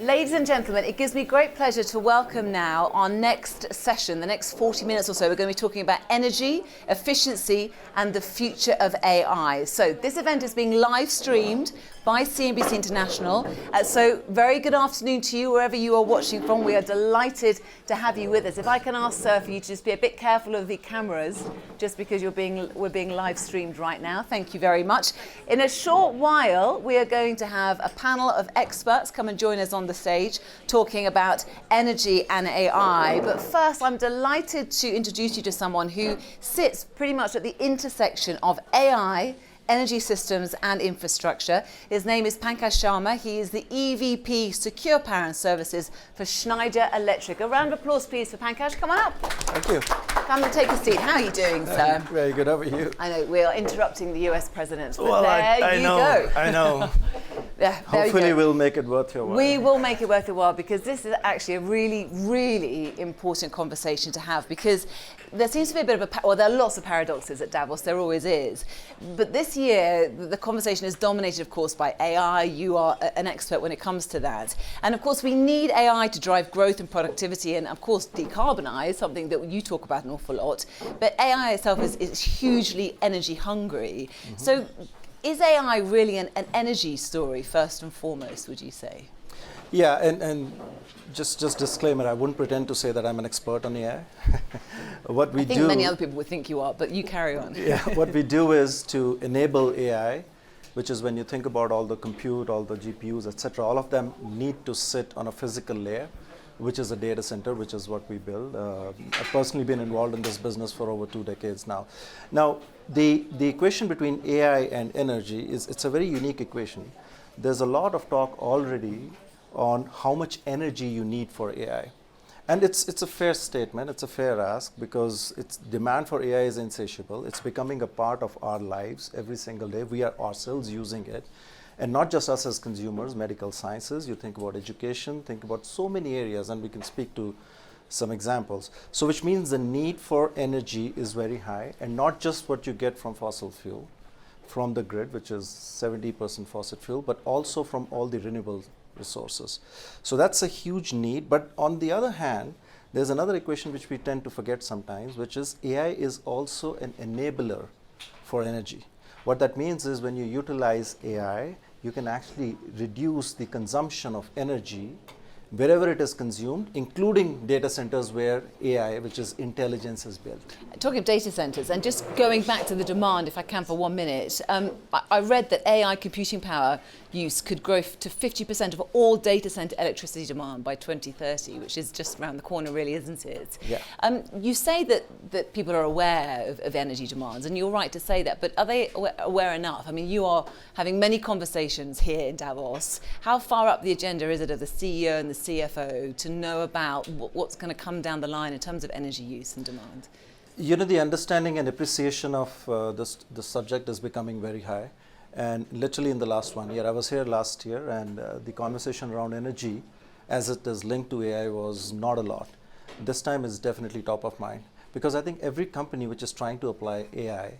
Ladies and gentlemen, it gives me great pleasure to welcome now our next session, the next 40 minutes or so. We're going to be talking about energy, efficiency, and the future of AI. So this event is being live streamed by CNBC International. So very good afternoon to you, wherever you are watching from. We are delighted to have you with us. If I can ask, sir, for you to just be a bit careful of the cameras, just because we're being live streamed right now. Thank you very much. In a short while, we are going to have a panel of experts come and join us on the stage talking about energy and AI. But first, I'm delighted to introduce you to someone who sits pretty much at the intersection of AI, energy systems and infrastructure. His name is Pankaj Sharma. He is the EVP Secure Power and Services for Schneider Electric. A round of applause, please, for Pankaj. Come on up. Thank you. Come and take a seat. How are you doing, sir? Very good. How are you? I know, we are interrupting the US president, but Well, there you go. I know. Yeah, Hopefully we'll make it worth your while. We will make it worth your while, because this is actually a really, really important conversation to have, because there seems to be a bit of well, there are lots of paradoxes at Davos, there always is. But this year, the conversation is dominated, of course, by AI. You are an expert when it comes to that. And of course, we need AI to drive growth and productivity and, of course, decarbonize, something that you talk about an awful lot. But AI itself is hugely energy hungry. Mm-hmm. So is AI really an energy story, first and foremost, would you say? Yeah, and just disclaimer, I wouldn't pretend to say that I'm an expert on AI. What we I think many other people would think you are, but you carry on. Yeah, what we do is to enable AI, which is when you think about all the compute, all the GPUs, etc., all of them need to sit on a physical layer, which is a data center, which is what we build. I've personally been involved in this business for over 2 decades now. Now, the equation between AI and energy it's a very unique equation. There's a lot of talk already on how much energy you need for AI. And it's a fair statement, it's a fair ask, because its demand for AI is insatiable. It's becoming a part of our lives every single day. We are ourselves using it. And not just us as consumers, medical sciences, you think about education, think about so many areas, and we can speak to some examples. So which means the need for energy is very high, and not just what you get from fossil fuel, from the grid, which is 70% fossil fuel, but also from all the renewable resources. So that's a huge need. But on the other hand, there's another equation which we tend to forget sometimes, which is AI is also an enabler for energy. What that means is when you utilize AI, you can actually reduce the consumption of energy wherever it is consumed, including data centers where AI, which is intelligence, is built. Talking of data centers, and just going back to the demand, if I can for 1 minute, I read that AI computing power use could grow to 50% of all data center electricity demand by 2030, which is just around the corner, really, isn't it? Yeah. You say that people are aware of energy demands, and you're right to say that, but are they aware enough? I mean, you are having many conversations here in Davos. How far up the agenda is it of the CEO and the CFO to know about what's going to come down the line in terms of energy use and demand? You know, the understanding and appreciation of the subject is becoming very high. And literally in the last 1 year, I was here last year, and the conversation around energy as it is linked to AI was not a lot. This time is definitely top of mind, because I think every company which is trying to apply AI,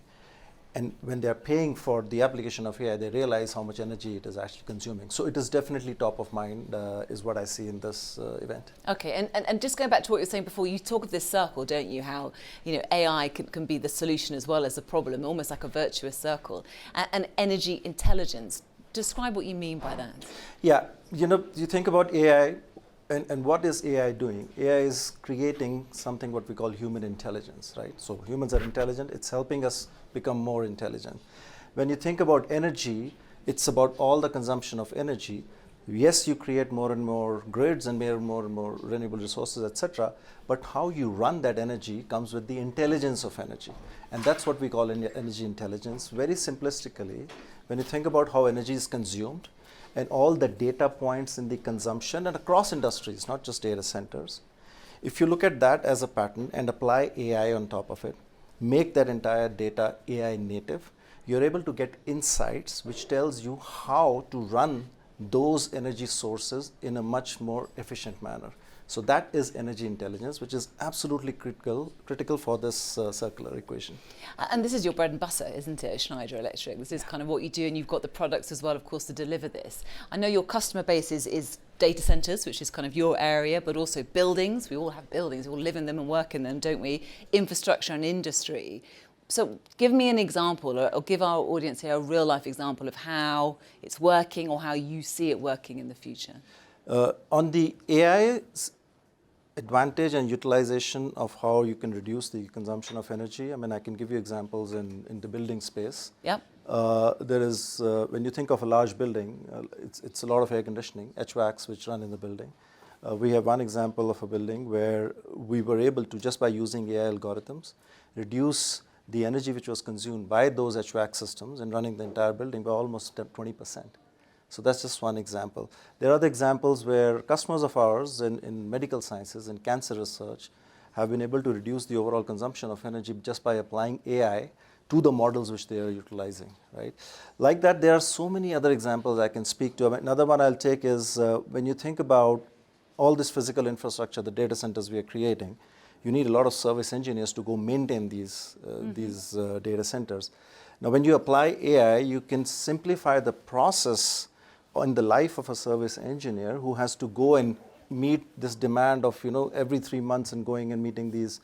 and when they're paying for the application of AI, they realize how much energy it is actually consuming. So it is definitely top of mind, is what I see in this event. Okay, and just going back to what you were saying before, you talk of this circle, don't you? How AI can be the solution as well as the problem, almost like a virtuous circle. And energy intelligence. Describe what you mean by that. Yeah, you think about AI, and what is AI doing? AI is creating something what we call human intelligence, right? So humans are intelligent, it's helping us become more intelligent. When you think about energy, it's about all the consumption of energy. Yes, you create more and more grids and more and more renewable resources, etc. But how you run that energy comes with the intelligence of energy. And that's what we call energy intelligence. Very simplistically, when you think about how energy is consumed, and all the data points in the consumption and across industries, not just data centers. If you look at that as a pattern and apply AI on top of it, make that entire data AI native, you're able to get insights which tells you how to run those energy sources in a much more efficient manner. So that is energy intelligence, which is absolutely critical for this circular equation. And this is your bread and butter, isn't it, Schneider Electric? This is kind of what you do, and you've got the products as well, of course, to deliver this. I know your customer base is data centres, which is kind of your area, but also buildings. We all have buildings, we all live in them and work in them, don't we? Infrastructure and industry. So give me an example, or give our audience here a real life example of how it's working or how you see it working in the future. On the AI advantage and utilization of how you can reduce the consumption of energy, I mean, I can give you examples in the building space. Yep. There is, when you think of a large building, it's a lot of air conditioning, HVACs, which run in the building. We have one example of a building where we were able to, just by using AI algorithms, reduce the energy which was consumed by those HVAC systems and running the entire building by almost 20%. So that's just one example. There are other examples where customers of ours in medical sciences, in cancer research, have been able to reduce the overall consumption of energy just by applying AI to the models which they are utilizing, right? Like that, there are so many other examples I can speak to. Another one I'll take is when you think about all this physical infrastructure, the data centers we are creating, you need a lot of service engineers to go maintain these data centers. Now, when you apply AI, you can simplify the process in the life of a service engineer who has to go and meet this demand of every 3 months and going and meeting these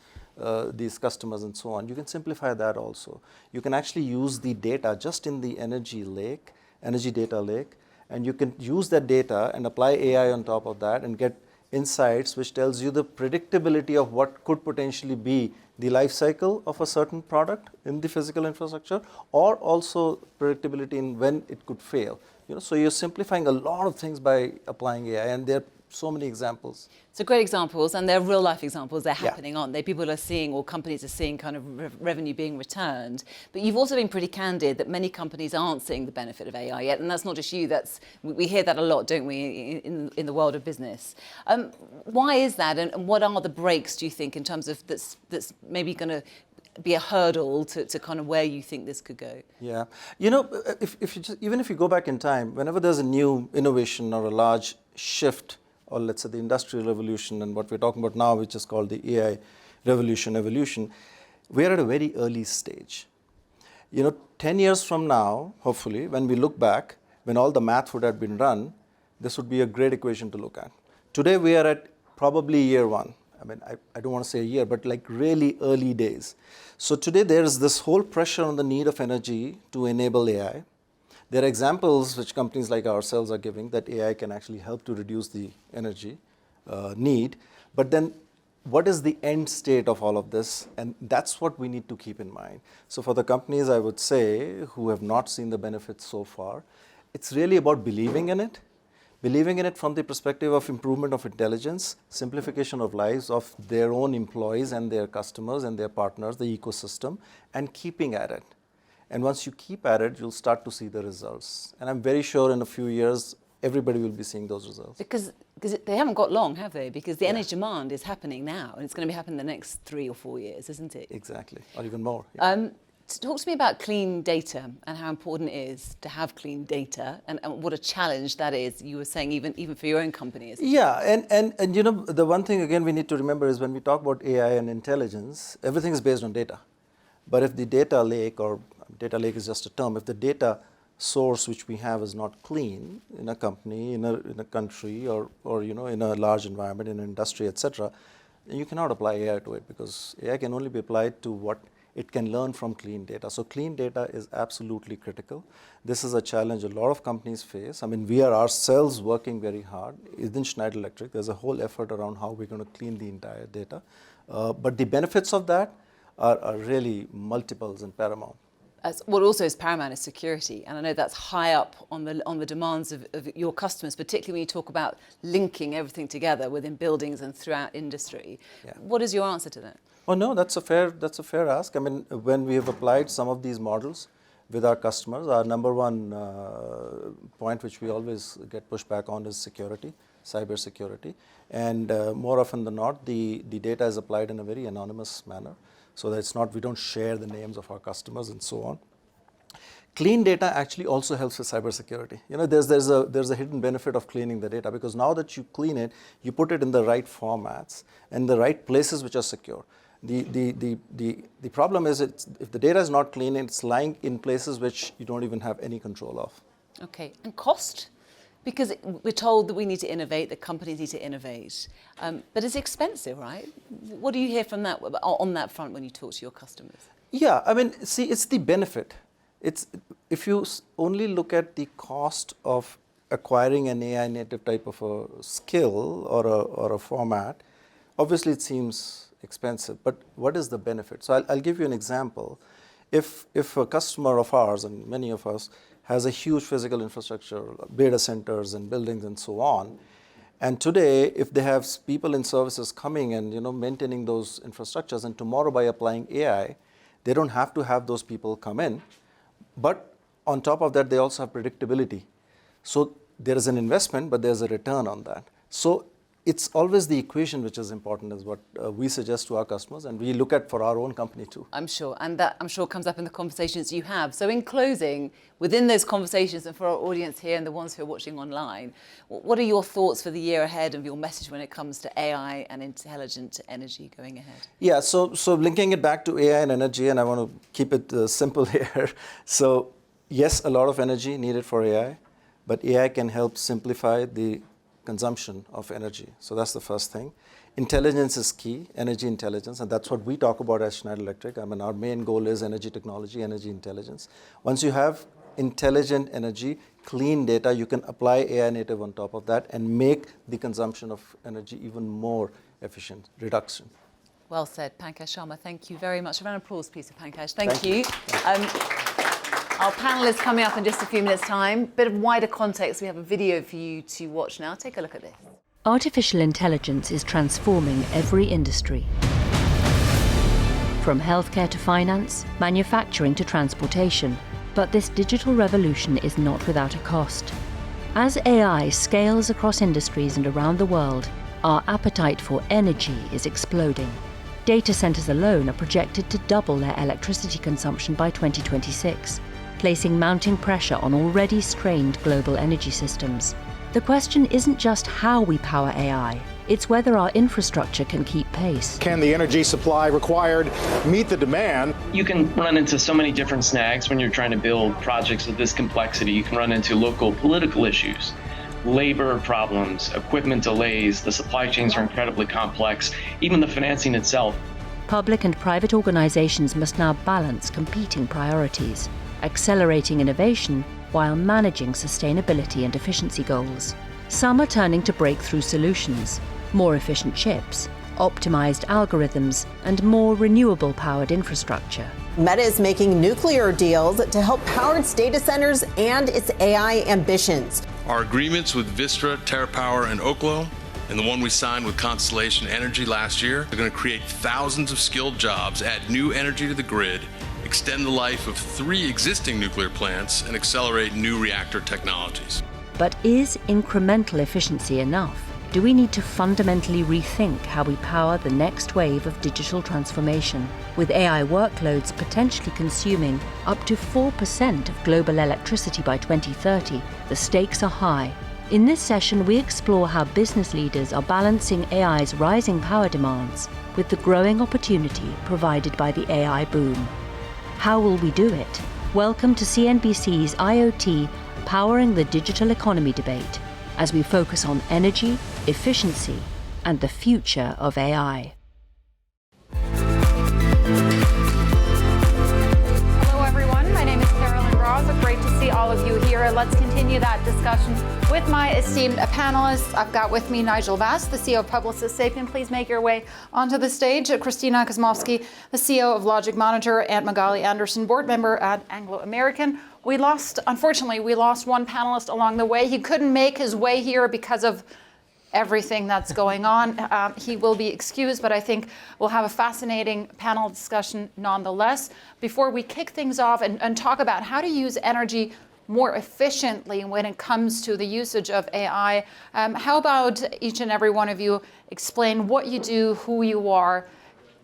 customers and so on. You can simplify that also. You can actually use the data just in the energy data lake, and you can use that data and apply AI on top of that and get insights which tells you the predictability of what could potentially be the life cycle of a certain product in the physical infrastructure, or also predictability in when it could fail. So you're simplifying a lot of things by applying AI, and there are so many examples. So great examples, and they're real life examples. They're happening, aren't they? People are seeing, or companies are seeing, kind of revenue being returned. But you've also been pretty candid that many companies aren't seeing the benefit of AI yet, and that's not just you. We hear that a lot, don't we, in the world of business? Why is that, and what are the breaks, do you think, in terms of that's maybe going to be a hurdle to kind of where you think this could go? Yeah, even if you go back in time, whenever there's a new innovation or a large shift, or let's say the industrial revolution and what we're talking about now, which is called the AI evolution, we're at a very early stage. 10 years from now, hopefully, when we look back, when all the math would have been run, this would be a great equation to look at. Today, we are at probably year one. I mean, I don't want to say a year, but like really early days. So today, there is this whole pressure on the need of energy to enable AI. There are examples which companies like ourselves are giving that AI can actually help to reduce the energy need. But then what is the end state of all of this? And that's what we need to keep in mind. So for the companies, I would say, who have not seen the benefits so far, it's really about believing in it from the perspective of improvement of intelligence, simplification of lives of their own employees and their customers and their partners, the ecosystem, and keeping at it. And once you keep at it, you'll start to see the results. And I'm very sure in a few years, everybody will be seeing those results. Because they haven't got long, have they? Because the energy demand is happening now, and it's going to be happening the next 3 or 4 years, isn't it? Exactly, or even more. Yeah. Talk to me about clean data and how important it is to have clean data, and what a challenge that is. You were saying even for your own company. Yeah, and the one thing again we need to remember is when we talk about AI and intelligence, everything is based on data. But if the data lake, or data lake is just a term, if the data source which we have is not clean in a company, in a country, or in a large environment, in an industry, etc., then you cannot apply AI to it, because AI can only be applied to what it can learn from clean data. So clean data is absolutely critical. This is a challenge a lot of companies face. I mean, we are ourselves working very hard. Within Schneider Electric, there's a whole effort around how we're going to clean the entire data. But the benefits of that are really multiples and paramount. What also is paramount is security, and I know that's high up on the demands of your customers, particularly when you talk about linking everything together within buildings and throughout industry. Yeah. What is your answer to that? Oh no, that's a fair ask. I mean, when we have applied some of these models with our customers, our number one point which we always get pushback on is security, cyber security, and more often than not, the data is applied in a very anonymous manner. So that we don't share the names of our customers and so on. Clean data actually also helps with cybersecurity. There's a hidden benefit of cleaning the data, because now that you clean it, you put it in the right formats and the right places which are secure. The problem is if the data is not clean, it's lying in places which you don't even have any control of. Okay, and cost? Because we're told that we need to innovate, that companies need to innovate, but it's expensive, right? What do you hear from that on that front when you talk to your customers? Yeah, I mean, see, it's the benefit. If you only look at the cost of acquiring an AI native type of a skill or a format, obviously it seems expensive, but what is the benefit? So I'll give you an example. If a customer of ours, and many of us, has a huge physical infrastructure, data centers and buildings and so on, and today, if they have people in services coming and maintaining those infrastructures, and tomorrow by applying AI, they don't have to have those people come in, but on top of that, they also have predictability. So there is an investment, but there's a return on that. So it's always the equation which is important, is what we suggest to our customers, and we look at for our own company too. I'm sure, and that I'm sure comes up in the conversations you have. So in closing, within those conversations, and for our audience here and the ones who are watching online, what are your thoughts for the year ahead and your message when it comes to AI and intelligent energy going ahead? Yeah, so linking it back to AI and energy, and I want to keep it simple here. So yes, a lot of energy needed for AI, but AI can help simplify the consumption of energy. So that's the first thing. Intelligence is key, energy intelligence, and that's what we talk about at Schneider Electric. I mean, our main goal is energy technology, energy intelligence. Once you have intelligent energy, clean data, you can apply AI native on top of that and make the consumption of energy even more efficient, reduction. Well said, Pankaj Sharma. Thank you very much. A round of applause, please, for Pankaj. Thank you. Our panel is coming up in just a few minutes' time. Bit of wider context. We have a video for you to watch now. Take a look at this. Artificial intelligence is transforming every industry. From healthcare to finance, manufacturing to transportation. But this digital revolution is not without a cost. As AI scales across industries and around the world, our appetite for energy is exploding. Data centers alone are projected to double their electricity consumption by 2026. Placing mounting pressure on already strained global energy systems. The question isn't just how we power AI, it's whether our infrastructure can keep pace. Can the energy supply required meet the demand? You can run into so many different snags when you're trying to build projects of this complexity. You can run into local political issues, labor problems, equipment delays, the supply chains are incredibly complex, even the financing itself. Public and private organizations must now balance competing priorities, accelerating innovation while managing sustainability and efficiency goals. Some are turning to breakthrough solutions, more efficient chips, optimized algorithms, and more renewable-powered infrastructure. Meta is making nuclear deals to help power its data centers and its AI ambitions. Our agreements with Vistra, TerraPower, and Oklo, and the one we signed with Constellation Energy last year, are going to create thousands of skilled jobs, add new energy to the grid, extend the life of 3 existing nuclear plants, and accelerate new reactor technologies. But is incremental efficiency enough? Do we need to fundamentally rethink how we power the next wave of digital transformation? With AI workloads potentially consuming up to 4% of global electricity by 2030, the stakes are high. In this session, we explore how business leaders are balancing AI's rising power demands with the growing opportunity provided by the AI boom. How will we do it? Welcome to CNBC's IoT Powering the Digital Economy debate, as we focus on energy, efficiency, and the future of AI. Hello everyone, my name is Carolyn Ross. Great to see all of you here. Let's continue that discussion with my esteemed panelists. I've got with me Nigel Vass, the CEO of Publicis Sapient. Please make your way onto the stage. Christina Kosmowski, the CEO of LogicMonitor, and Magali Anderson, board member at Anglo. Unfortunately, we lost one panelist along the way. He couldn't make his way here because of everything that's going on. He will be excused, but I think we'll have a fascinating panel discussion nonetheless. Before we kick things off and talk about how to use energy more efficiently when it comes to the usage of AI, how about each and every one of you explain what you do, who you are,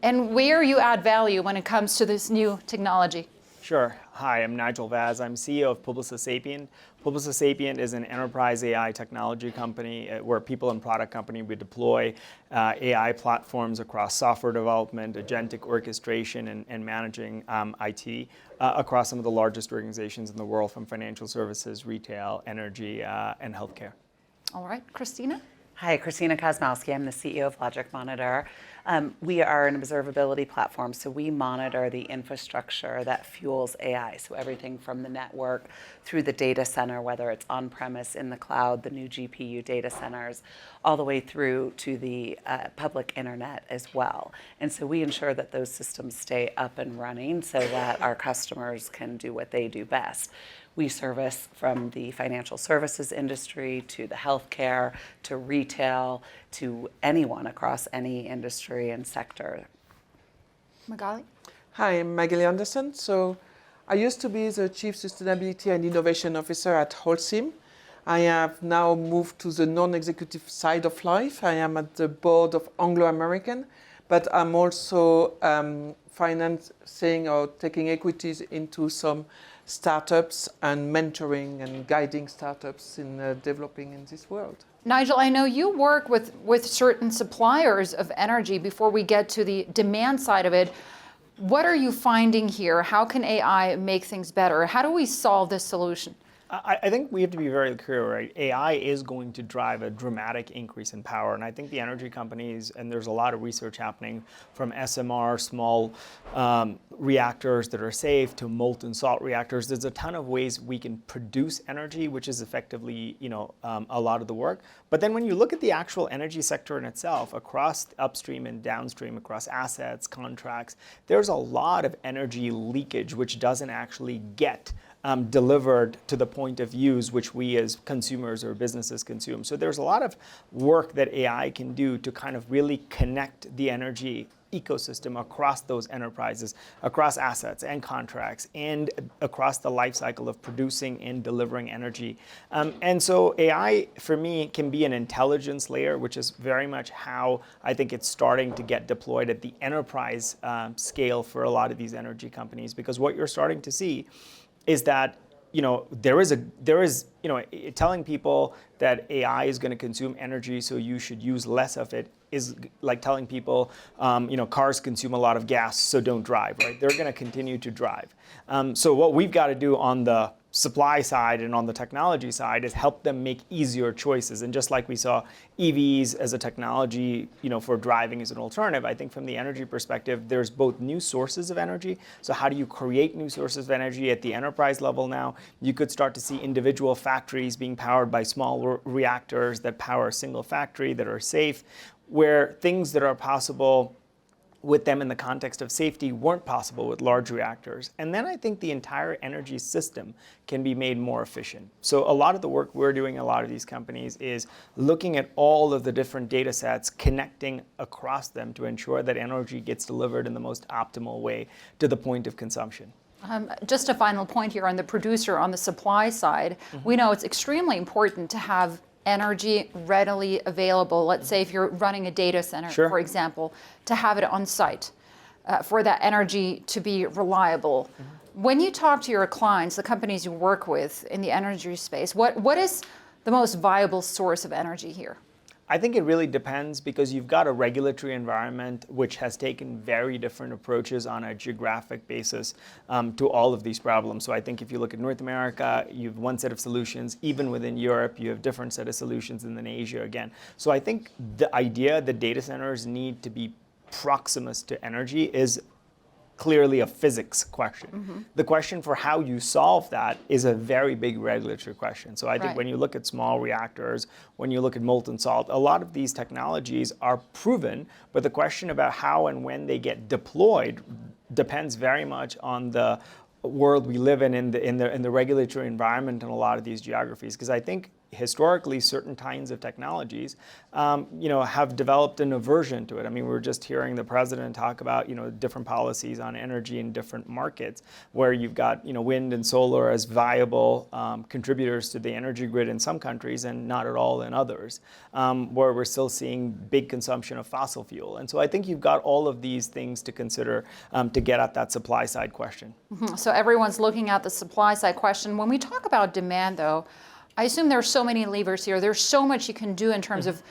and where you add value when it comes to this new technology? Sure. Hi, I'm Nigel Vaz. I'm CEO of Publicis Sapient. Publicis Sapient is an enterprise AI technology company where people and product company we deploy AI platforms across software development, agentic orchestration, and managing IT across some of the largest organizations in the world, from financial services, retail, energy, and healthcare. All right, Christina? Hi, Christina Kosmowski. I'm the CEO of LogicMonitor. We are an observability platform, so we monitor the infrastructure that fuels AI. So everything from the network through the data center, whether it's on-premise, in the cloud, the new GPU data centers, all the way through to the public internet as well. And so we ensure that those systems stay up and running so that our customers can do what they do best. We service from the financial services industry to the healthcare to retail to anyone across any industry and sector. Magali? Hi, I'm Magali Anderson. So I used to be the Chief Sustainability and Innovation Officer at Holcim. I have now moved to the non-executive side of life. I am at the board of Anglo American, but I'm also financing or taking equities into some startups and mentoring and guiding startups in developing in this world. Nigel, I know you work with certain suppliers of energy. Before we get to the demand side of it, what are you finding here? How can AI make things better? How do we solve this solution? I think we have to be very clear, right? AI is going to drive a dramatic increase in power. And I think the energy companies, and there's a lot of research happening from SMR, small reactors that are safe, to molten salt reactors. There's a ton of ways we can produce energy, which is effectively, a lot of the work. But then when you look at the actual energy sector in itself, across upstream and downstream, across assets, contracts, there's a lot of energy leakage, which doesn't actually get delivered to the point of use which we as consumers or businesses consume. So there's a lot of work that AI can do to kind of really connect the energy ecosystem across those enterprises, across assets and contracts, and across the life cycle of producing and delivering energy. And so AI, for me, can be an intelligence layer, which is very much how I think it's starting to get deployed at the enterprise scale for a lot of these energy companies. Because what you're starting to see is that there is telling people that AI is going to consume energy, so you should use less of it, is like telling people, cars consume a lot of gas, so don't drive, right? They're going to continue to drive. So what we've got to do on the supply side and on the technology side is help them make easier choices. And just like we saw EVs as a technology, for driving as an alternative, I think from the energy perspective, there's both new sources of energy. So how do you create new sources of energy at the enterprise level now? You could start to see individual factories being powered by small reactors that power a single factory that are safe, where things that are possible with them in the context of safety weren't possible with large reactors. And then I think the entire energy system can be made more efficient. So a lot of the work we're doing in a lot of these companies is looking at all of the different data sets, connecting across them to ensure that energy gets delivered in the most optimal way to the point of consumption. Just a final point here on the producer, on the supply side. We know it's extremely important to have energy readily available. Let's say if you're running a data center, for example, to have it on site, for that energy to be reliable. When you talk to your clients, the companies you work with in the energy space, what is the most viable source of energy here? I think it really depends, because you've got a regulatory environment which has taken very different approaches on a geographic basis to all of these problems. So I think if you look at North America, you have one set of solutions. Even within Europe, you have different set of solutions, and then Asia again. So I think the idea that data centers need to be proximate to energy is clearly a physics question. The question for how you solve that is a very big regulatory question. So I think when you look at small reactors, when you look at molten salt, a lot of these technologies are proven, but the question about how and when they get deployed depends very much on the world we live in the regulatory environment in a lot of these geographies. Because I think historically certain kinds of technologies, have developed an aversion to it. I mean, we were just hearing the president talk about, different policies on energy in different markets, where you've got, wind and solar as viable contributors to the energy grid in some countries and not at all in others, where we're still seeing big consumption of fossil fuel. And so I think you've got all of these things to consider to get at that supply side question. Mm-hmm. So everyone's looking at the supply side question. When we talk about demand, though, I assume there are so many levers here. There's so much you can do in terms of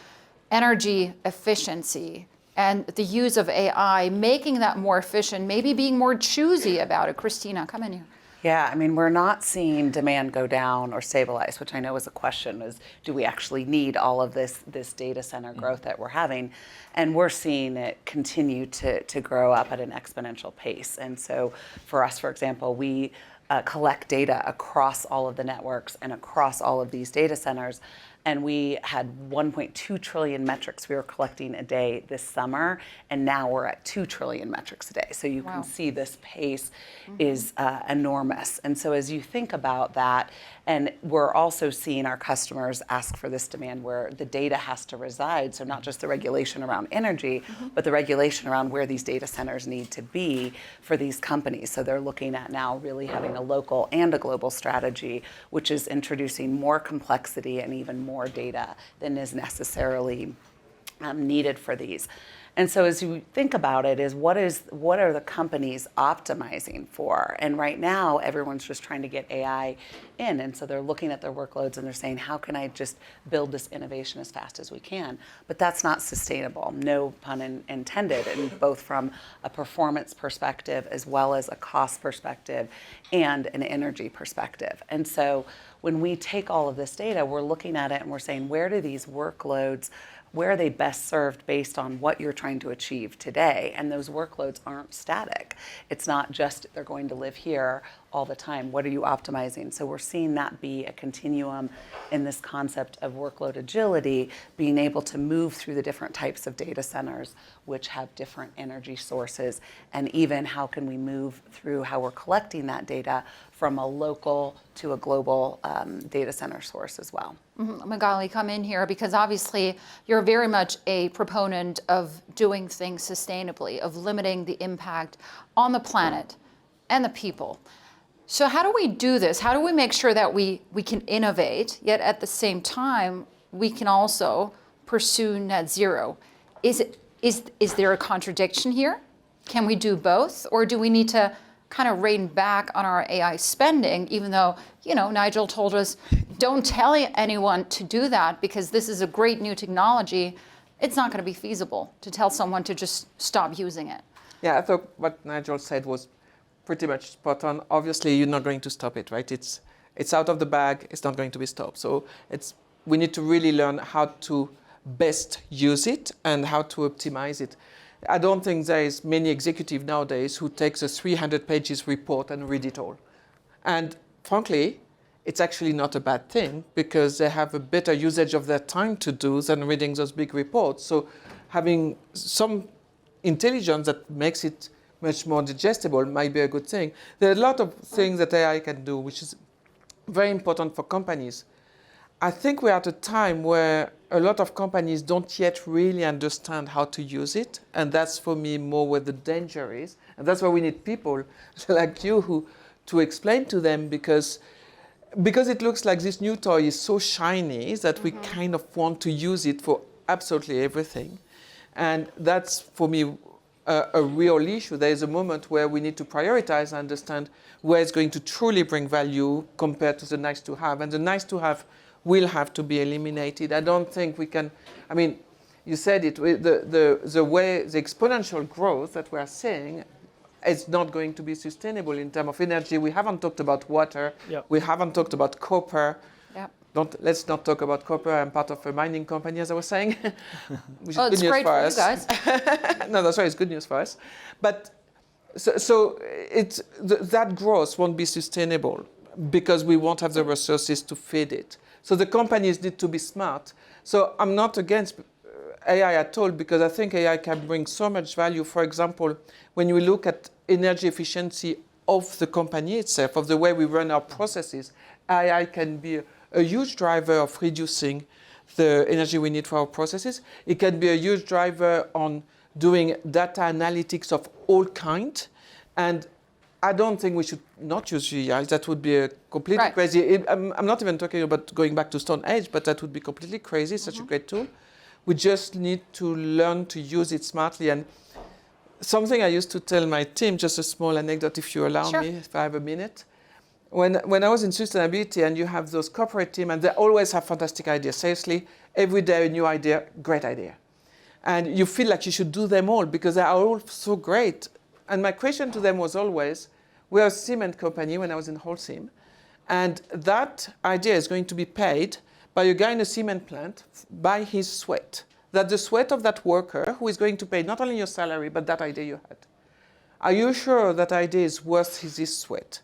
energy efficiency and the use of AI, making that more efficient, maybe being more choosy about it. Christina, come in here. Yeah, I mean, we're not seeing demand go down or stabilize, which I know is a question, is do we actually need all of this data center growth that we're having? And we're seeing it continue to grow up at an exponential pace. And so for us, for example, we collect data across all of the networks and across all of these data centers. And we had 1.2 trillion metrics we were collecting a day this summer, and now we're at 2 trillion metrics a day. So you can see this pace is enormous. And so as you think about that, and we're also seeing our customers ask for this demand where the data has to reside, so not just the regulation around energy, but the regulation around where these data centers need to be for these companies. So they're looking at now really having a local and a global strategy, which is introducing more complexity and even more data than is necessarily needed for these. And so as you think about it, is what are the companies optimizing for? And right now, everyone's just trying to get AI in. And so they're looking at their workloads and they're saying, how can I just build this innovation as fast as we can? But that's not sustainable, no pun intended, and both from a performance perspective as well as a cost perspective and an energy perspective. And so when we take all of this data, we're looking at it and we're saying, where do these workloads, where are they best served based on what you're trying to achieve today? And those workloads aren't static. It's not just they're going to live here all the time. What are you optimizing? So we're seeing that be a continuum in this concept of workload agility, being able to move through the different types of data centers which have different energy sources, and even how can we move through how we're collecting that data from a local to a global data center source as well. Magali, come in here, because obviously you're very much a proponent of doing things sustainably, of limiting the impact on the planet and the people. So how do we do this? How do we make sure that we can innovate, yet at the same time, we can also pursue net zero? Is there a contradiction here? Can we do both? Or do we need to kind of rein back on our AI spending, even though, Nigel told us, don't tell anyone to do that because this is a great new technology. It's not going to be feasible to tell someone to just stop using it. Yeah, I thought what Nigel said was pretty much spot on. Obviously, you're not going to stop it, right? It's out of the bag. It's not going to be stopped. So we need to really learn how to best use it and how to optimize it. I don't think there is many executive nowadays who takes a 300 pages report and read it all. And frankly, it's actually not a bad thing because they have a better usage of their time to do than reading those big reports. So having some intelligence that makes it much more digestible might be a good thing. There are a lot of things that AI can do, which is very important for companies. I think we're at a time where a lot of companies don't yet really understand how to use it. And that's, for me, more where the danger is. And that's why we need people like you to explain to them, because it looks like this new toy is so shiny that we kind of want to use it for absolutely everything. And that's, for me, a real issue. There is a moment where we need to prioritize and understand where it's going to truly bring value compared to the nice to have. And the nice to have will have to be eliminated. I don't think we can, you said it, the way, the exponential growth that we're seeing is not going to be sustainable in terms of energy. We haven't talked about water. Yep. We haven't talked about copper. Yep. Let's not talk about copper. I'm part of a mining company, as I was saying, which is good news for us. It's great for you guys. No, that's right. It's good news for us. But so that growth won't be sustainable because we won't have the resources to feed it. So the companies need to be smart. So I'm not against AI at all, because I think AI can bring so much value. For example, when you look at energy efficiency of the company itself, of the way we run our processes, AI can be a huge driver of reducing the energy we need for our processes. It can be a huge driver on doing data analytics of all kinds. And I don't think we should not use GEIs. That would be a completely crazy. I'm not even talking about going back to Stone Age, but that would be completely crazy. Such a great tool. We just need to learn to use it smartly. And something I used to tell my team, just a small anecdote, if you allow me, if I have a minute. When I was in sustainability, and you have those corporate teams, and they always have fantastic ideas. Seriously, every day a new idea, great idea. And you feel like you should do them all because they are all so great. And my question to them was always, we're a cement company when I was in Holcim, and that idea is going to be paid by a guy in a cement plant by his sweat. That the sweat of that worker who is going to pay not only your salary, but that idea you had. Are you sure that idea is worth his sweat?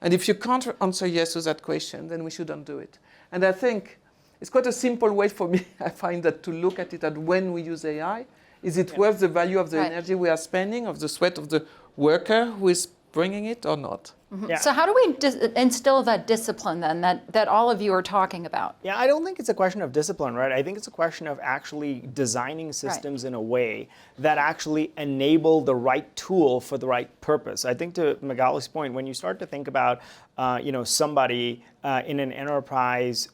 And if you can't answer yes to that question, then we shouldn't do it. And I think it's quite a simple way for me, I find, that to look at it, that when we use AI, is it worth the value of the energy we are spending, of the sweat of the worker who is bringing it or not? So how do we instill that discipline then that all of you are talking about? Yeah, I don't think it's a question of discipline, right? I think it's a question of actually designing systems in a way that actually enable the right tool for the right purpose. I think to Magali's point, when you start to think about somebody in an enterprise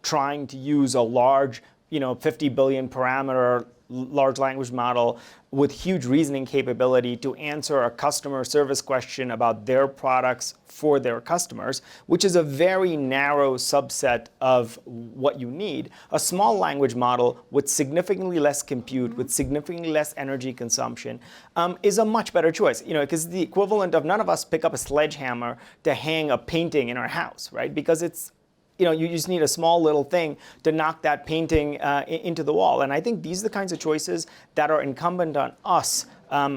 trying to use a large 50 billion parameter large language model with huge reasoning capability to answer a customer service question about their products for their customers, which is a very narrow subset of what you need. A small language model with significantly less compute, with significantly less energy consumption, is a much better choice. Because the equivalent of none of us pick up a sledgehammer to hang a painting in our house, right? Because it's you just need a small little thing to knock that painting into the wall. And I think these are the kinds of choices that are incumbent on us.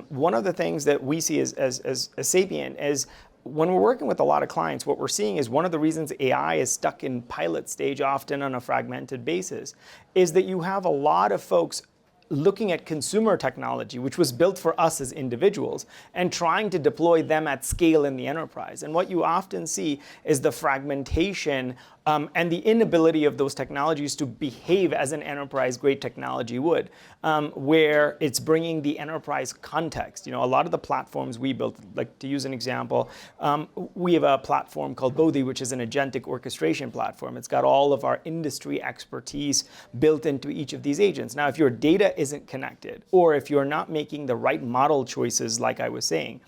One of the things that we see as Sapient is when we're working with a lot of clients, what we're seeing is one of the reasons AI is stuck in pilot stage often on a fragmented basis is that you have a lot of folks looking at consumer technology, which was built for us as individuals, and trying to deploy them at scale in the enterprise. And what you often see is the fragmentation and the inability of those technologies to behave as an enterprise-grade technology would, where it's bringing the enterprise context. A lot of the platforms we built, like to use an example, we have a platform called Bodhi, which is an agentic orchestration platform. It's got all of our industry expertise built into each of these agents. Now, if your data isn't connected, or if you're not making the right model choices, like I was saying,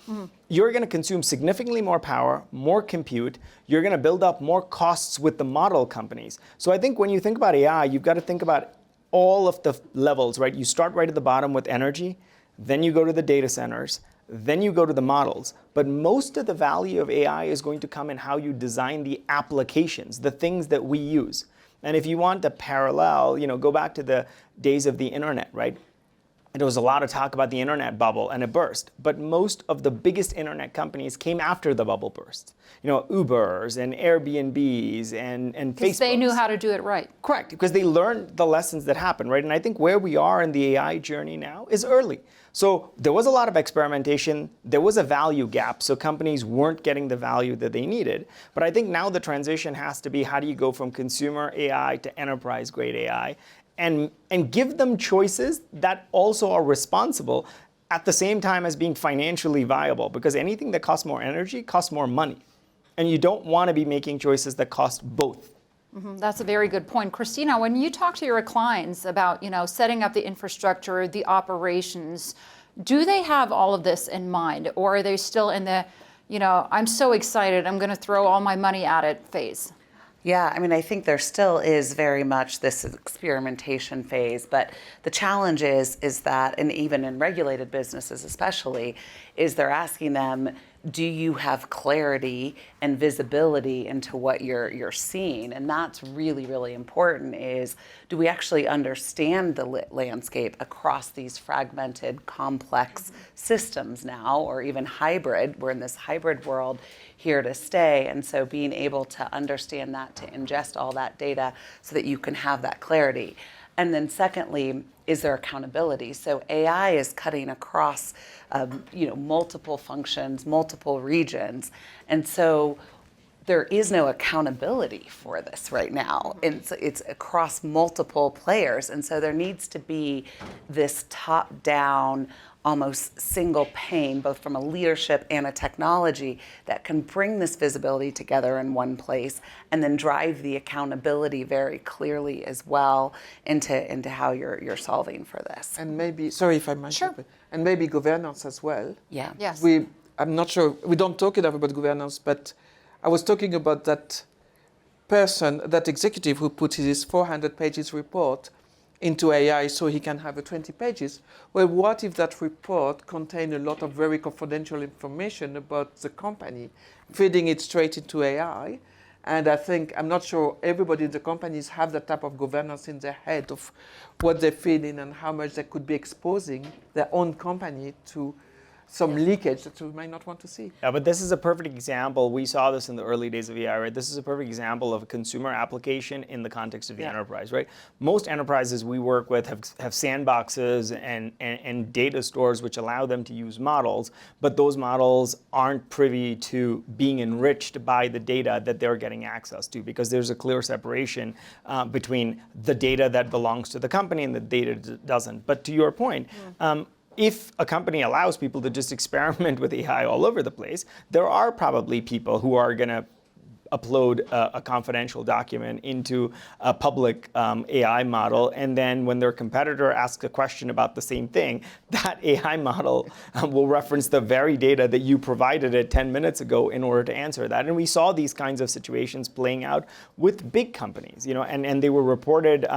you're going to consume significantly more power, more compute. You're going to build up more costs with the model companies. So I think when you think about AI, you've got to think about all of the levels, right? You start right at the bottom with energy, then you go to the data centers, then you go to the models. But most of the value of AI is going to come in how you design the applications, the things that we use. And if you want to parallel, go back to the days of the internet, right? There was a lot of talk about the internet bubble and it burst, but most of the biggest internet companies came after the bubble burst. Ubers and Airbnbs and Facebook. Because they knew how to do it right. Correct, because they learned the lessons that happened, right? And I think where we are in the AI journey now is early. So there was a lot of experimentation. There was a value gap, so companies weren't getting the value that they needed. But I think now the transition has to be, how do you go from consumer AI to enterprise-grade AI? And give them choices that also are responsible at the same time as being financially viable, because anything that costs more energy costs more money. And you don't want to be making choices that cost both. That's a very good point. Christina, when you talk to your clients about setting up the infrastructure, the operations, do they have all of this in mind, or are they still in the, I'm so excited, I'm going to throw all my money at it phase? Yeah, I think there still is very much this experimentation phase, but the challenge is that, and even in regulated businesses especially, is they're asking them, do you have clarity and visibility into what you're seeing? And that's really, really important, is do we actually understand the landscape across these fragmented, complex systems now, or even hybrid? We're in this hybrid world here to stay. And so being able to understand that, to ingest all that data so that you can have that clarity. And then secondly, is there accountability? So AI is cutting across multiple functions, multiple regions. And so there is no accountability for this right now. And it's across multiple players. And so there needs to be this top-down, almost single pane, both from a leadership and a technology, that can bring this visibility together in one place and then drive the accountability very clearly as well into how you're solving for this. And maybe, sorry if I might. Sure. And maybe governance as well. Yeah. Yes. I'm not sure, we don't talk enough about governance, but I was talking about that person, that executive who put his 400 pages report into AI so he can have a 20 pages. Well, what if that report contained a lot of very confidential information about the company, feeding it straight into AI? And I think, I'm not sure everybody in the companies have that type of governance in their head of what they feed in and how much they could be exposing their own company to some leakage that we might not want to see. Yeah, but this is a perfect example. We saw this in the early days of AI, right? This is a perfect example of a consumer application in the context of the enterprise, right? Most enterprises we work with have sandboxes and data stores which allow them to use models, but those models aren't privy to being enriched by the data that they're getting access to, because there's a clear separation between the data that belongs to the company and the data that doesn't. But to your point, if a company allows people to just experiment with AI all over the place, there are probably people who are going to upload a confidential document into a public AI model, and then when their competitor asks a question about the same thing, that AI model will reference the very data that you provided it 10 minutes ago in order to answer that. And we saw these kinds of situations playing out with big companies, and they were reported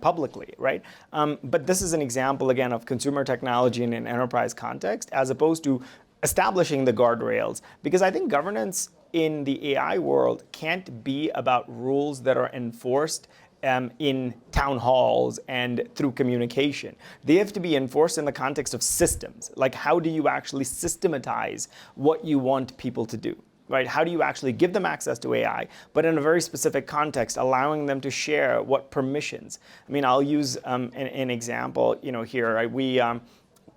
publicly, right? But this is an example again of consumer technology in an enterprise context, as opposed to establishing the guardrails, because I think governance in the AI world can't be about rules that are enforced in town halls and through communication. They have to be enforced in the context of systems. Like, how do you actually systematize what you want people to do? Right? How do you actually give them access to AI, but in a very specific context, allowing them to share what permissions? I mean, I'll use an example. Here, right?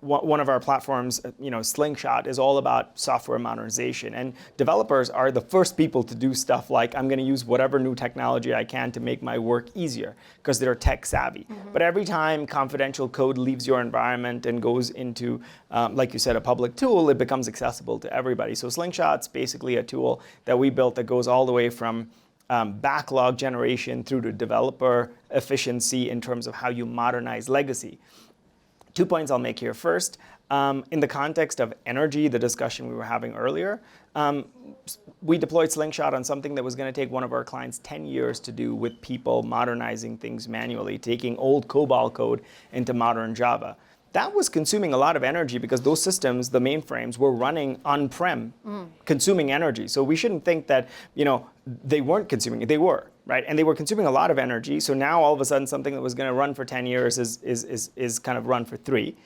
One of our platforms, Slingshot, is all about software modernization. And developers are the first people to do stuff like, I'm going to use whatever new technology I can to make my work easier, because they're tech savvy. But every time confidential code leaves your environment and goes into, like you said, a public tool, it becomes accessible to everybody. So Slingshot's basically a tool that we built that goes all the way from backlog generation through to developer efficiency in terms of how you modernize legacy. 2 points I'll make here. First, in the context of energy, the discussion we were having earlier, we deployed Slingshot on something that was going to take one of our clients 10 years to do, with people modernizing things manually, taking old COBOL code into modern Java. That was consuming a lot of energy because those systems, the mainframes, were running on-prem, consuming energy. So we shouldn't think that they weren't consuming it. They were, right? And they were consuming a lot of energy. So now all of a sudden something that was going to run for 10 years is kind of run for 3.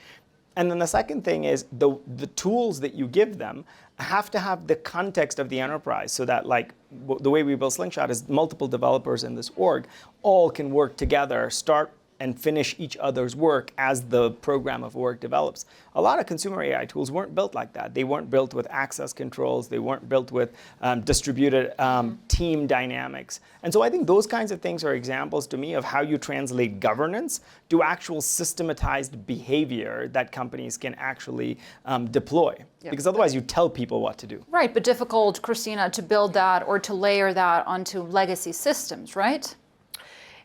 And then the second thing is the tools that you give them have to have the context of the enterprise, so that, like, the way we build Slingshot is multiple developers in this org all can work together, start and finish each other's work as the program of work develops. A lot of consumer AI tools weren't built like that. They weren't built with access controls. They weren't built with distributed team dynamics. And so I think those kinds of things are examples to me of how you translate governance to actual systematized behavior that companies can actually deploy. Yeah. Because otherwise you tell people what to do. Right, but difficult, Christina, to build that or to layer that onto legacy systems, right?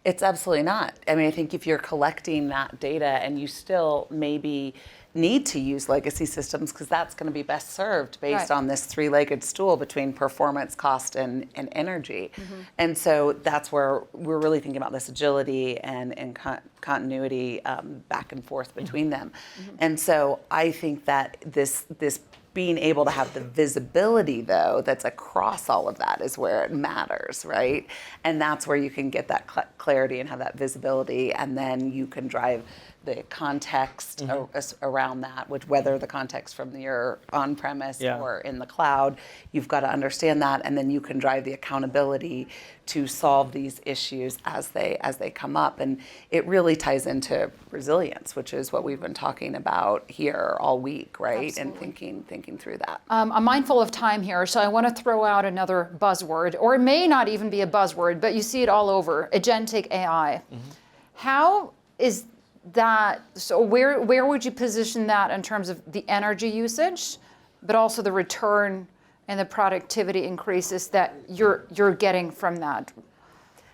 It's absolutely not. I mean, I think if you're collecting that data and you still maybe need to use legacy systems, because that's going to be best served based on this three-legged stool between performance, cost, and energy. And so that's where we're really thinking about this agility and continuity back and forth between them. And so I think that this being able to have the visibility, though, that's across all of that is where it matters, right? And that's where you can get that clarity and have that visibility, and then you can drive the context around that, whether the context from your on-premise or in the cloud, you've got to understand that, and then you can drive the accountability to solve these issues as they come up. And it really ties into resilience, which is what we've been talking about here all week, right? Absolutely. And thinking through that. I'm mindful of time here, so I want to throw out another buzzword, or it may not even be a buzzword, but you see it all over, Agentic AI. How is that, so where would you position that in terms of the energy usage, but also the return and the productivity increases that you're getting from that?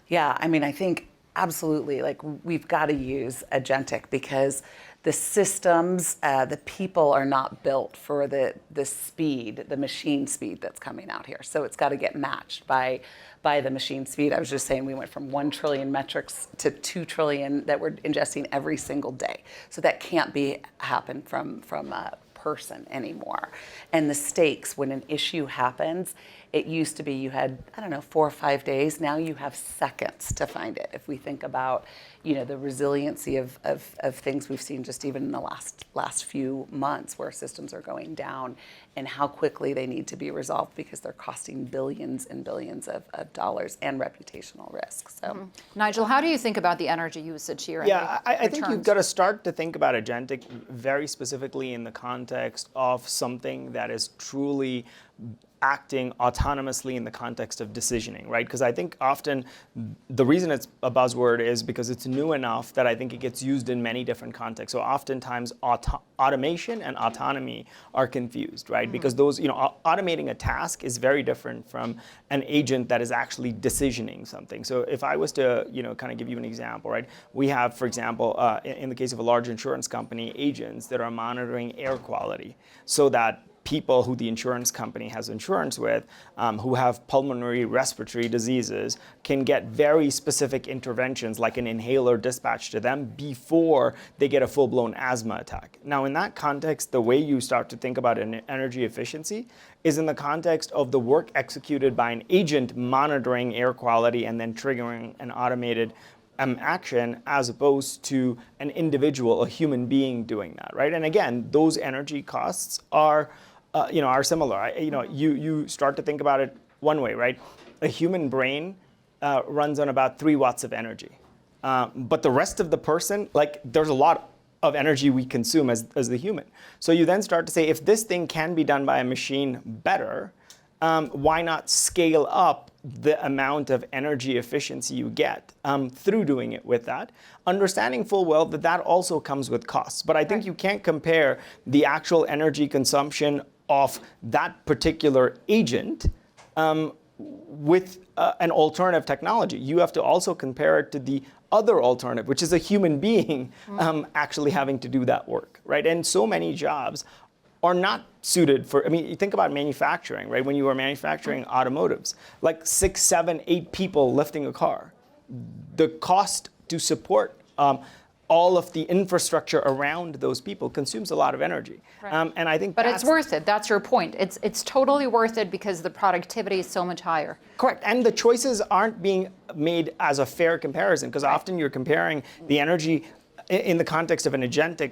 Yeah, I mean, I think absolutely, like we've got to use agentic because the systems, the people are not built for the speed, the machine speed that's coming out here. So it's got to get matched by the machine speed. I was just saying we went from 1 trillion metrics to 2 trillion that we're ingesting every single day. So that can't happen from a person anymore. And the stakes, when an issue happens, it used to be you had, 4 or 5 days. Now you have seconds to find it. If we think about, the resiliency of things we've seen just even in the last few months where systems are going down and how quickly they need to be resolved because they're costing billions and billions of dollars and reputational risk. So, Nigel, how do you think about the energy usage here? Yeah, I think you've got to start to think about agentic very specifically in the context of something that is truly acting autonomously in the context of decisioning, right? Because I think often the reason it's a buzzword is because it's new enough that I think it gets used in many different contexts. So oftentimes automation and autonomy are confused, right? Because those, automating a task is very different from an agent that is actually decisioning something. So if I was to, kind of give you an example, right? We have, for example, in the case of a large insurance company, agents that are monitoring air quality so that people who the insurance company has insurance with, who have pulmonary respiratory diseases, can get very specific interventions like an inhaler dispatched to them before they get a full-blown asthma attack. Now, in that context, the way you start to think about energy efficiency is in the context of the work executed by an agent monitoring air quality and then triggering an automated action as opposed to an individual, a human being doing that, right? And again, those energy costs are similar. You start to think about it one way, right? A human brain runs on about 3 watts of energy. But the rest of the person, there's a lot of energy we consume as the human. So you then start to say, if this thing can be done by a machine better, why not scale up the amount of energy efficiency you get through doing it with that, understanding full well that also comes with costs. But I think you can't compare the actual energy consumption of that particular agent with an alternative technology. You have to also compare it to the other alternative, which is a human being actually having to do that work, right? And so many jobs are not suited for, you think about manufacturing, right? When you are manufacturing automotives, 6, 7, 8 people lifting a car. The cost to support all of the infrastructure around those people consumes a lot of energy. Right. And I think But it's worth it. That's your point. It's totally worth it because the productivity is so much higher. Correct. And the choices aren't being made as a fair comparison because often you're comparing the energy in the context of an agentic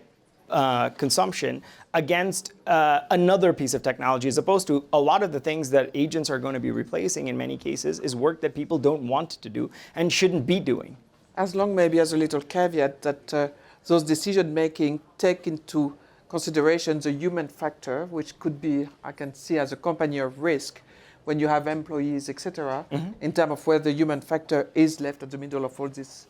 consumption against another piece of technology, as opposed to a lot of the things that agents are going to be replacing in many cases is work that people don't want to do and shouldn't be doing. As long maybe as a little caveat that those decision-making take into consideration the human factor, which could be, I can see as a company of risk, when you have employees, etc., in terms of where the human factor is left at the middle of all this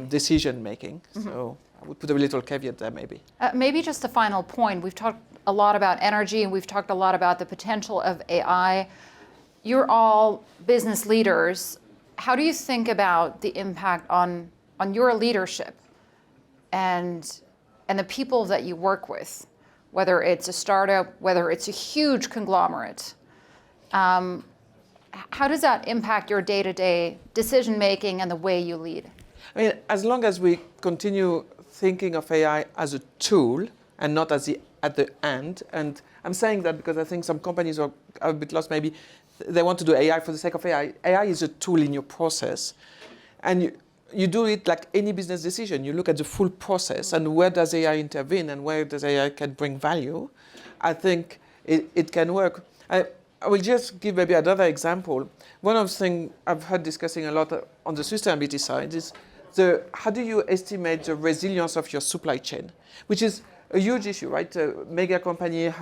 decision-making. So I would put a little caveat there maybe. Maybe just a final point. We've talked a lot about energy and we've talked a lot about the potential of AI. You're all business leaders. How do you think about the impact on your leadership and the people that you work with, whether it's a startup, whether it's a huge conglomerate? How does that impact your day-to-day decision-making and the way you lead? As long as we continue thinking of AI as a tool and not as at the end, and I'm saying that because I think some companies are a bit lost maybe. They want to do AI for the sake of AI. AI is a tool in your process. And you do it like any business decision. You look at the full process and where does AI intervene and where does AI can bring value. I think it can work. I will just give maybe another example. One of the things I've heard discussing a lot on the sustainability side is how do you estimate the resilience of your supply chain, which is a huge issue, right? Mega company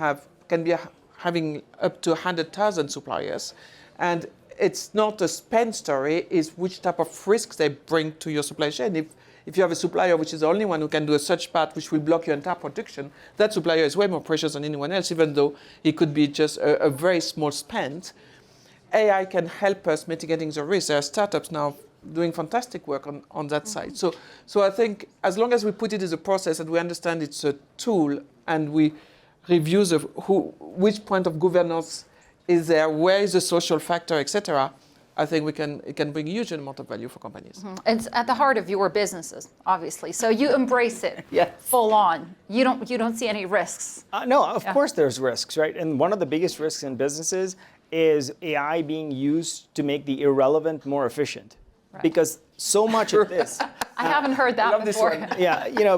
can be having up to 100,000 suppliers, and it's not a spend story, it's which type of risks they bring to your supply chain. If you have a supplier which is the only one who can do a such part which will block your entire production, that supplier is way more precious than anyone else, even though it could be just a very small spend. AI can help us mitigating the risk. There are startups now doing fantastic work on that side. So I think as long as we put it as a process and we understand it's a tool and we review which point of governance is there, where is the social factor, etc., I think it can bring a huge amount of value for companies. It's at the heart of your businesses, obviously. So you embrace it full on. You don't see any risks. No, of course there's risks, right? And one of the biggest risks in businesses is AI being used to make the irrelevant more efficient. Right. Because so much of this... I haven't heard that before. Yeah,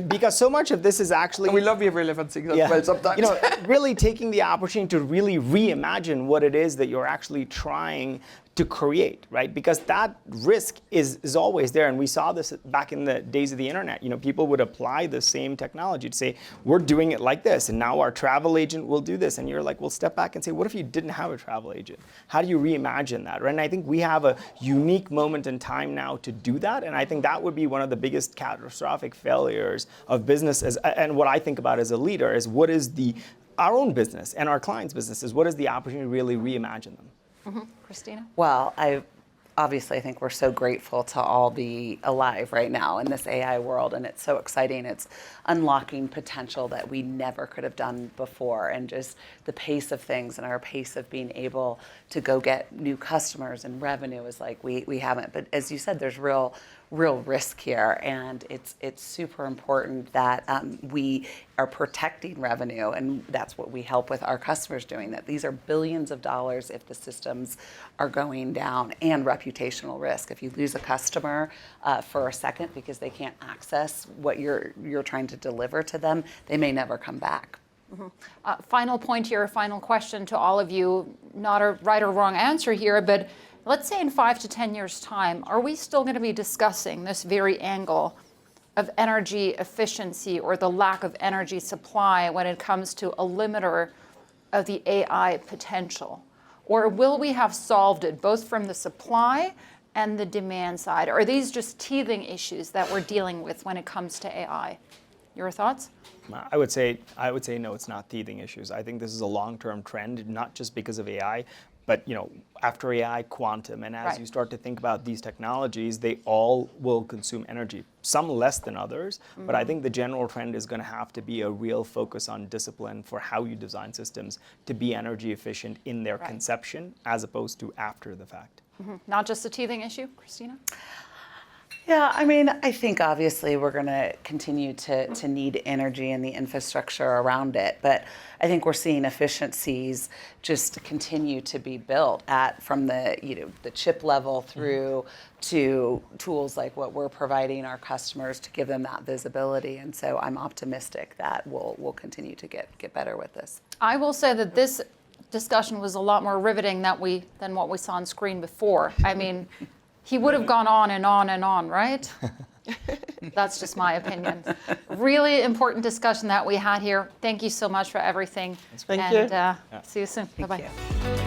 because so much of this is actually... And we love the irrelevant things as well sometimes. Really taking the opportunity to really reimagine what it is that you're actually trying to create, right? Because that risk is always there. And we saw this back in the days of the internet. People would apply the same technology to say, we're doing it like this, and now our travel agent will do this. And you're like, well, step back and say, what if you didn't have a travel agent? How do you reimagine that, right? And I think we have a unique moment in time now to do that. And I think that would be one of the biggest catastrophic failures of business. And what I think about as a leader is what is our own business and our clients' businesses, what is the opportunity to really reimagine them? Christina? Well, I think we're so grateful to all be alive right now in this AI world, and it's so exciting. It's unlocking potential that we never could have done before, and just the pace of things and our pace of being able to go get new customers and revenue is like we haven't. But as you said, there's real risk here, and it's super important that we are protecting revenue, and that's what we help with our customers doing. That these are billions of dollars if the systems are going down, and reputational risk. If you lose a customer for a second because they can't access what you're trying to deliver to them, they may never come back. Final point here, final question to all of you. Not a right or wrong answer here, but let's say in 5 to 10 years' time, are we still going to be discussing this very angle of energy efficiency or the lack of energy supply when it comes to a limiter of the AI potential? Or will we have solved it both from the supply and the demand side? Or are these just teething issues that we're dealing with when it comes to AI? Your thoughts? I would say no, it's not teething issues. I think this is a long-term trend, not just because of AI, but after AI, quantum, and as you start to think about these technologies, they all will consume energy, some less than others, but I think the general trend is going to have to be a real focus on discipline for how you design systems to be energy efficient in their conception as opposed to after the fact. Not just a teething issue, Christina? Yeah, I think obviously we're going to continue to need energy and the infrastructure around it, but I think we're seeing efficiencies just continue to be built from the chip level through to tools like what we're providing our customers to give them that visibility, and so I'm optimistic that we'll continue to get better with this. I will say that this discussion was a lot more riveting than what we saw on screen before. He would have gone on and on and on, right? That's just my opinion. Really important discussion that we had here. Thank you so much for everything. Thank you. See you soon. Bye-bye.